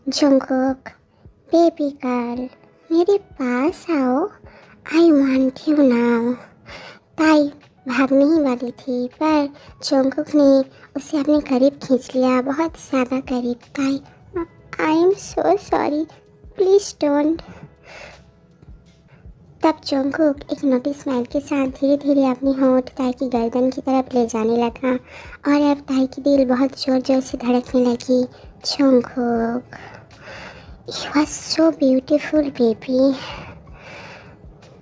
Jungkook, baby girl, मेरे पास आओ। I want you now. ताई भागने ही वाली थी पर जंगकुक ने उसे अपने करीब खींच लिया, बहुत ज़्यादा करीब। ताई, आई am so sorry, please don't. तब जंगकुक एक नोटी स्माइल के साथ धीरे धीरे अपनी होंठ ताई की गर्दन की तरफ ले जाने लगा और अब ताई की दिल बहुत ज़ोर ज़ोर से धड़कने लगी। Jungkook, you are so beautiful baby.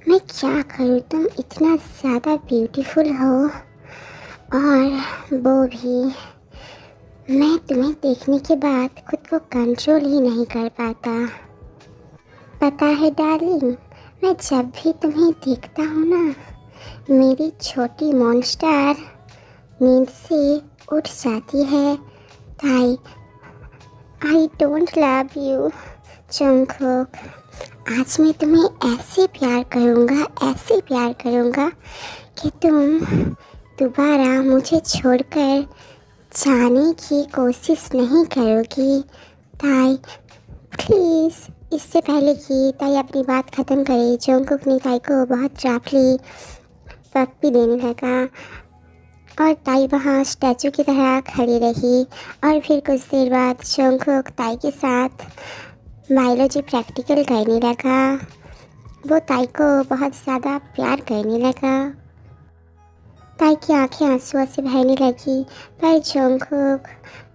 मैं क्या करूँ, तुम इतना ज़्यादा ब्यूटीफुल हो और वो भी मैं तुम्हें देखने के बाद खुद को कंट्रोल ही नहीं कर पाता। पता है डार्लिंग, मैं जब भी तुम्हें देखता हूँ ना, मेरी छोटी मॉन्स्टर नींद से उठ जाती है। ताई, I don't love you. Jungkook, आज मैं तुम्हें ऐसे प्यार करूँगा कि तुम दोबारा मुझे छोड़कर जाने की कोशिश नहीं करोगी। ताई प्लीज़। इससे पहले कि ताई अपनी बात ख़त्म करे, जंगकुक ने ताई को बहुत रफली पप्पी देने लगा और ताई वहाँ स्टैचू की तरह खड़ी रही। और फिर कुछ देर बाद जंगकुक ताई के साथ बायोलॉजी प्रैक्टिकल करने लगा। वो ताई को बहुत ज़्यादा प्यार करने लगा। ताई की आंखें आंसुओं से बहने लगी पर Jungkook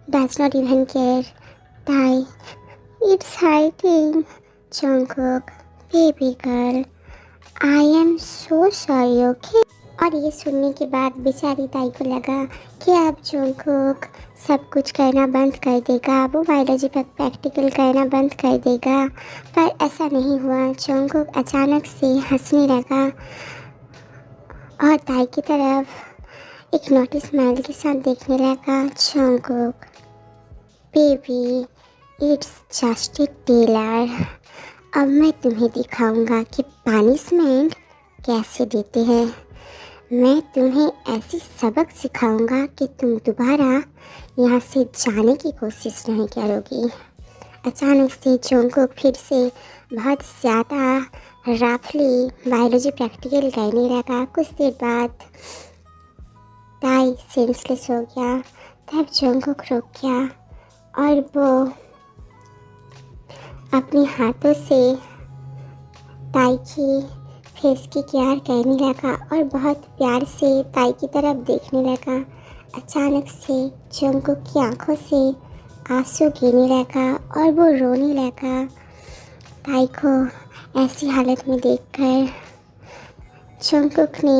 does not even care. Tae, it's hurting. Jungkook, baby girl, I am so sorry, okay. और ये सुनने के बाद बेचारी ताई को लगा कि अब जंगकुक सब कुछ करना बंद कर देगा, वो बायोलॉजी पर प्रैक्टिकल करना बंद कर देगा, पर ऐसा नहीं हुआ। जंगकुक अचानक से हंसने लगा और ताई की तरफ एक नोटिस स्माइल के साथ देखने लगा। Jungkook, baby, it's just a trailer. अब मैं तुम्हें दिखाऊंगा कि पनिशमेंट कैसे देते हैं। मैं तुम्हें ऐसी सबक सिखाऊंगा कि तुम दोबारा यहाँ से जाने की कोशिश नहीं करोगी। अचानक से जंगकुक फिर से बहुत ज़्यादा रफली बायोलॉजी प्रैक्टिकल करने लगा। कुछ देर बाद ताई सेंसलेस हो गया। तब जंगकुक रुक गया और वो अपने हाथों से ताई की फेस की केयर करने लगा और बहुत प्यार से ताई की तरफ देखने लगा। अचानक से जंगकुक की आंखों से आंसू गिरने लगा और वो रोने लगा। ताई को ऐसी हालत में देखकर जंगकुक ने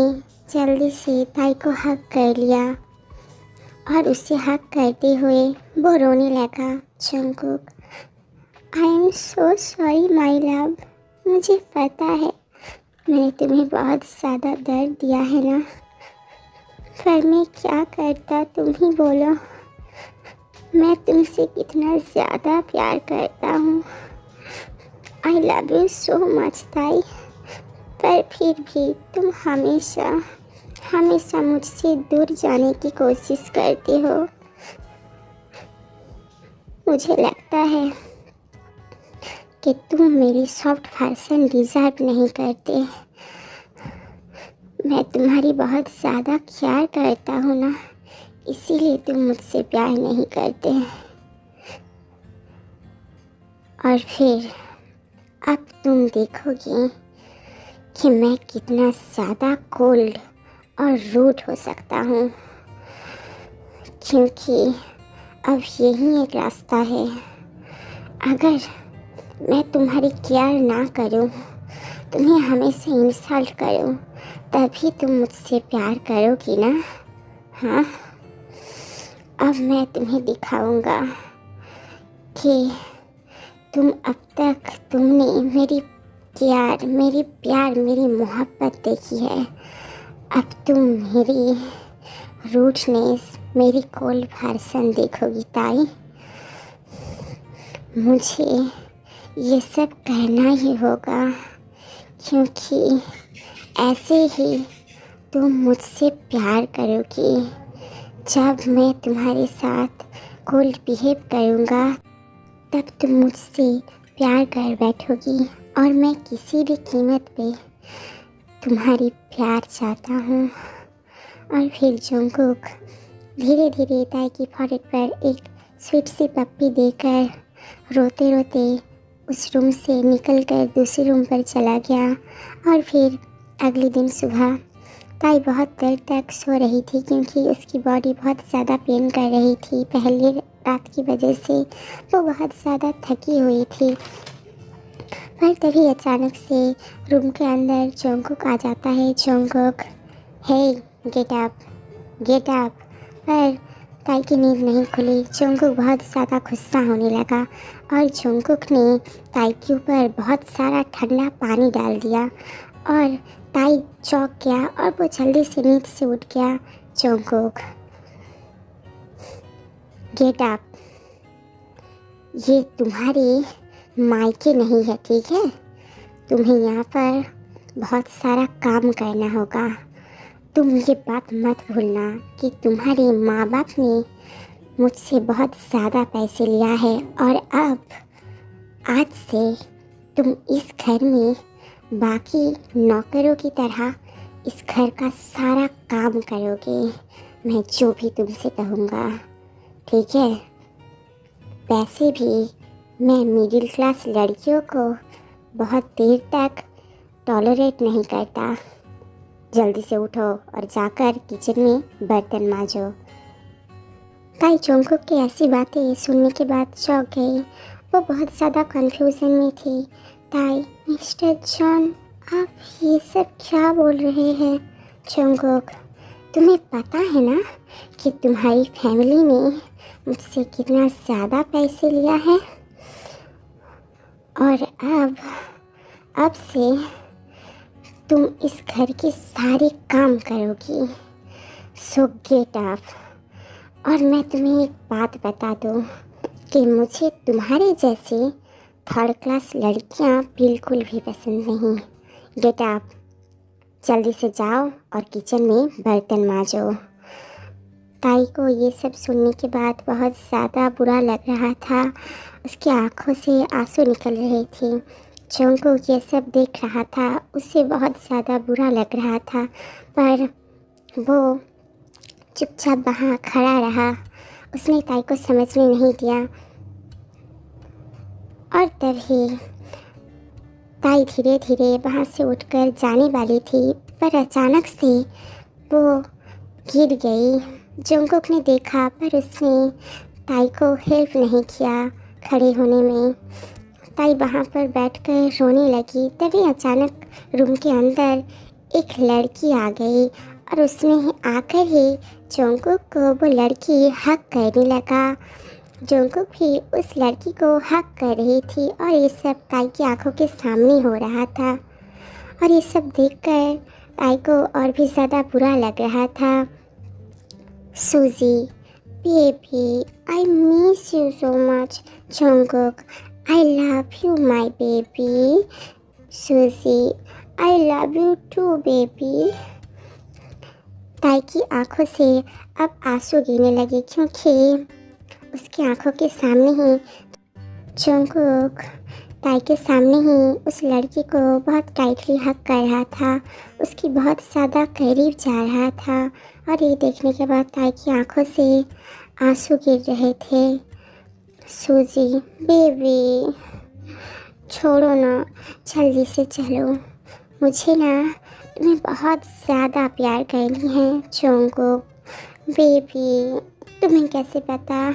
जल्दी से ताई को हग कर लिया और उसे हग करते हुए वो रोने लगा। Jungkook, I am so sorry my love. मुझे पता है मैंने तुम्हें बहुत ज़्यादा दर्द दिया है ना, पर मैं क्या करता, तुम ही बोलो। मैं तुमसे कितना ज़्यादा प्यार करता हूँ। I love you so much ताई, पर फिर भी तुम हमेशा हमेशा मुझसे दूर जाने की कोशिश करते हो। मुझे लगता है कि तुम मेरी सॉफ्ट वर्जन डिज़र्व नहीं करते। मैं तुम्हारी बहुत ज़्यादा ख्याल करता हूँ ना, इसीलिए तुम मुझसे प्यार नहीं करते। और फिर अब तुम देखोगी कि मैं कितना ज़्यादा कोल्ड और रूड हो सकता हूँ, क्योंकि अब यही एक रास्ता है। अगर मैं तुम्हारी केयर ना करूं, तुम्हें हमेशा इंसल्ट करूं, तभी तुम मुझसे प्यार करोगी ना। हाँ, अब मैं तुम्हें दिखाऊंगा कि तुमने मेरी केयर, मेरी प्यार, मेरी मोहब्बत देखी है। अब तुम मेरी रूडनेस, मेरी कोल्ड वर्जन देखोगी ताई। मुझे ये सब करना ही होगा, क्योंकि ऐसे ही तुम मुझसे प्यार करोगी। जब मैं तुम्हारे साथ कोल्ड बिहेव करूँगा तब तुम मुझसे प्यार कर बैठोगी और मैं किसी भी कीमत पे तुम्हारी प्यार चाहता हूँ। और फिर जंगकुक धीरे धीरे ताई की फोrehead पर एक स्वीट सी पप्पी देकर रोते रोते उस रूम से निकलकर दूसरे रूम पर चला गया। और फिर अगले दिन सुबह ताई बहुत देर तक सो रही थी क्योंकि उसकी बॉडी बहुत ज़्यादा पेन कर रही थी। पहले रात की वजह से वो बहुत ज़्यादा थकी हुई थी। पर तभी अचानक से रूम के अंदर जंगकुक आ जाता है। जंगकुक, हे गेट अप। पर ताई की नींद नहीं खुली। जंगकुक बहुत ज़्यादा गुस्सा होने लगा और जंगकुक ने ताई के ऊपर बहुत सारा ठंडा पानी डाल दिया और ताई चौंक गया और वो जल्दी से नींद से उठ गया। Jungkook, get up. ये तुम्हारे मायके नहीं है, ठीक है? तुम्हें यहाँ पर बहुत सारा काम करना होगा। तुम ये बात मत भूलना कि तुम्हारे माँ बाप ने मुझसे बहुत ज़्यादा पैसे लिया है और अब आज से तुम इस घर में बाकी नौकरों की तरह इस घर का सारा काम करोगे। मैं जो भी तुमसे कहूँगा, ठीक है? वैसे भी मैं मिडिल क्लास लड़कियों को बहुत देर तक टॉलरेट नहीं करता। जल्दी से उठो और जाकर किचन में बर्तन मांजो। ताई जंगकुक की ऐसी बातें सुनने के बाद चौंक गई। वो बहुत ज़्यादा कन्फ्यूज़न में थी। ताई, मिस्टर जॉन, आप ये सब क्या बोल रहे हैं? जंगकुक, तुम्हें पता है ना कि तुम्हारी फैमिली ने मुझसे कितना ज़्यादा पैसे लिया है और अब से तुम इस घर के सारे काम करोगी। सो गेट अप। और मैं तुम्हें एक बात बता दूँ कि मुझे तुम्हारे जैसे थर्ड क्लास लड़कियां बिल्कुल भी पसंद नहीं। गेट अप, जल्दी से जाओ और किचन में बर्तन मांजो। ताई को ये सब सुनने के बाद बहुत ज़्यादा बुरा लग रहा था। उसकी आंखों से आंसू निकल रहे थे। जंगकुक ये सब देख रहा था। उसे बहुत ज़्यादा बुरा लग रहा था पर वो चुपचाप वहाँ खड़ा रहा। उसने ताई को समझने नहीं दिया। और तभी ताई धीरे धीरे वहाँ से उठकर जाने वाली थी पर अचानक से वो गिर गई। जंगकुक ने देखा पर उसने ताई को हेल्प नहीं किया खड़े होने में। ताई वहाँ पर बैठकर रोने लगी। तभी अचानक रूम के अंदर एक लड़की आ गई और उसने आकर ही जंगकुक को वो लड़की हक करने लगा। जंगकुक भी उस लड़की को हक कर रही थी और ये सब ताई की आंखों के सामने हो रहा था। और ये सब देखकर ताई को और भी ज़्यादा बुरा लग रहा था। सूजी, baby, I miss you so much. Jungkook, I love you, my baby. Susie, I love you too, baby. ताई की आंखों से अब आंसू गिरने लगे क्योंकि उसकी आंखों के सामने ही जंगकुक ताई के सामने ही उस लड़की को बहुत टाइटली हक कर रहा था। उसकी बहुत ज़्यादा करीब जा रहा था और ये देखने के बाद ताई की आंखों से आंसू गिर रहे थे। सूजी, बेबी, छोड़ो ना, जल्दी से चलो। मुझे ना तुम्हें बहुत ज़्यादा प्यार करनी है। जंगकुक, बेबी, तुम्हें कैसे पता?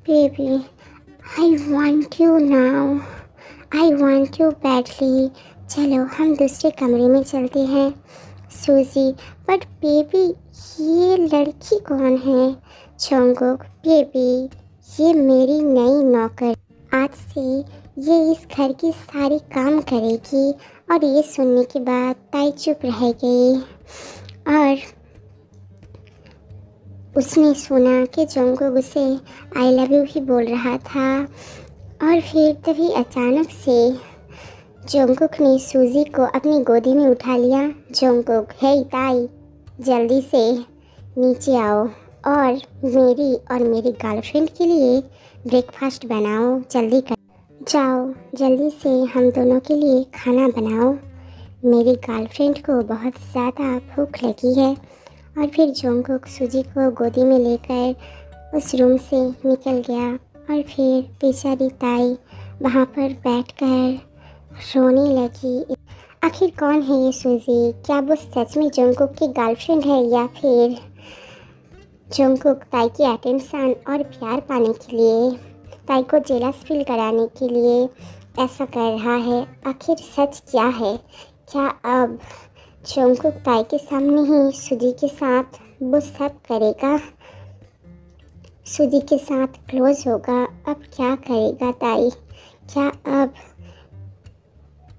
Baby, I want you now, I want you badly. चलो हम दूसरे कमरे में चलते हैं। सूजी, बट बेबी ये लड़की कौन है? जंगकुक, बेबी ये मेरी नई नौकर, आज से ये इस घर की सारी काम करेगी। और ये सुनने के बाद ताई चुप रह गई और उसने सुना कि जंगकुक उसे आई लव यू ही बोल रहा था। और फिर तभी अचानक से जंगकुक ने सूजी को अपनी गोदी में उठा लिया। जंगकुक, हे ताई, जल्दी से नीचे आओ और मेरी गर्लफ्रेंड के लिए ब्रेकफास्ट बनाओ, जल्दी कर जाओ, जल्दी से हम दोनों के लिए खाना बनाओ। मेरी गर्लफ्रेंड को बहुत ज़्यादा भूख लगी है। और फिर जोंगकुक सूजी को गोदी में लेकर उस रूम से निकल गया और फिर बेचारी ताई वहाँ पर बैठकर रोने लगी। आखिर कौन है ये सूजी? क्या वो सच में जोंगकुक की गर्लफ्रेंड है या फिर जोंगकुक ताई की अटेंशन और प्यार पाने के लिए, ताई को जेलस फील कराने के लिए ऐसा कर रहा है? आखिर सच क्या है? क्या अब जोंगकुक ताई के सामने ही सूजी के साथ वो सब करेगा, सूजी के साथ क्लोज होगा? अब क्या करेगा ताई? क्या अब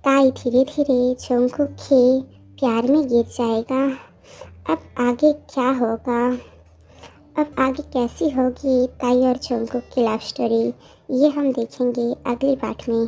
ताई धीरे धीरे जोंगकुक के प्यार में गिर जाएगा? अब आगे क्या होगा? अब आगे कैसी होगी ताई और जोंगकुक की लव स्टोरी? ये हम देखेंगे अगली पार्ट में।